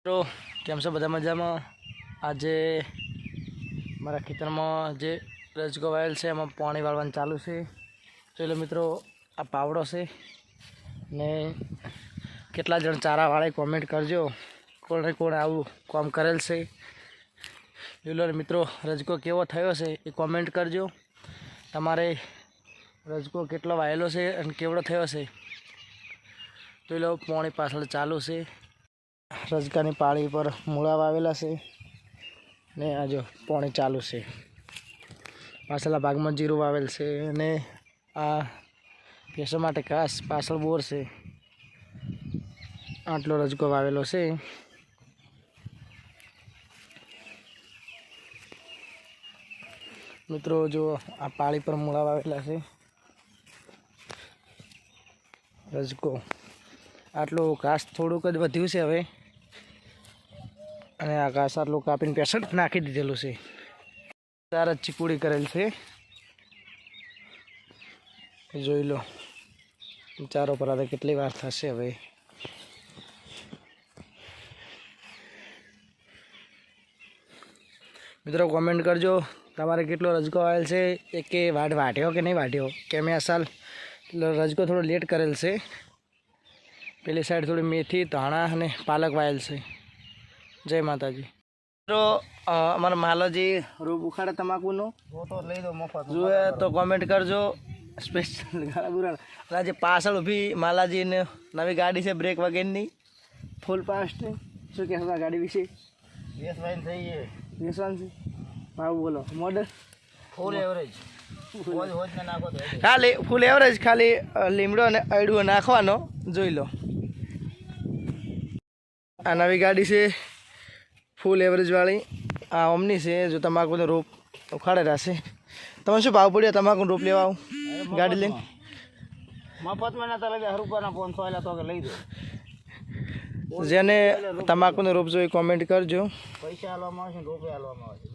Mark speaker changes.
Speaker 1: तो केम छो बधा मजामां। आजे मारा खेतरमां जे रजको वायेल छे एमां पाणी वाळवानुं चालू छे। चलो मित्रों आ पावड़ो छे ने केटला जण चारा वाळे कॉमेंट करजो। कोणे कोणे आवुं काम करेल छे जोलो मित्रों। रजको केवो थयो छे ए कॉमेंट करजो। तमारे रजको केटलो वायेलो छे अने केवड़ो थयो छे। जोलो पाणी पाछळ चालू छे। रजकानी पाड़ी पर मूळा वावेला छे ने आजो पाणी चालू छे। पाछळना भागमां जीरुं वावेल छे अने आ भેંસો માટે ઘાસ પાછળ બોર છે। આટલો રજકો વાવેલો છે। મિત્રો જો આ પાળી પર મૂળા વાવેલા છે। રજકો આટલો ઘાસ થોડુંક જ વધ્યું છે હવે, અને આ ઘાસ આટલું કાપીને પેસટ નાખી દીધેલું છે। ચાર જ ચીકુડી કરેલ છે, જોઈ લો। ચારો પર આ કેટલી વાર થશે હવે। મિત્રો કોમેન્ટ કરજો તમારે કેટલો રજકો આવેલ છે, એકે વાઢ્યો કે નહીં વાઢ્યો, કે મેં આ સાલ રજકો થોડો લેટ કરેલ છે। પેલી સાઈડ થોડી મેથી, ધાણા અને પાલક વાયેલ છે। જય માતાજી। મિત્રો અમારા માલોજી રૂપ ઉખાડે તમાકુનો લઈ દો મફત જોઈએ તો કોમેન્ટ કરજો। સ્પેશિયલ ગાળા બુરા જે પાછળ ઊભી માલાજીને નવી ગાડી છે બ્રેક વગેરેની, ફૂલ ફાસ્ટ। શું કહેશો આ ગાડી વિશે? વેચવાની થઈ છે, વેચવાની છે। ભાવ બોલો। મોડલ ફૂલ એવરેજ, ખાલી ફૂલ એવરેજ, ખાલી લીમડો અને અડવો નાખવાનો, જોઈ લો। આ નવી ગાડી છે ફૂલ એવરેજ વાળી। આ ઓમની છે। જો તમાકુનો રોપ ઉખાડેલા છે। તમે શું ભાવ પડ્યો તમાકુનો રોપ લેવા આવું ગાડી લઈને? મફતમાં નતા લાગે રૂપિયાના 500 આલ્યા તો કે લઈ દો। જેને તમાકુનો રોપ જોઈએ કોમેન્ટ કરજો। પૈસા આલવામાં આવશે, રોપે આલવામાં આવશે।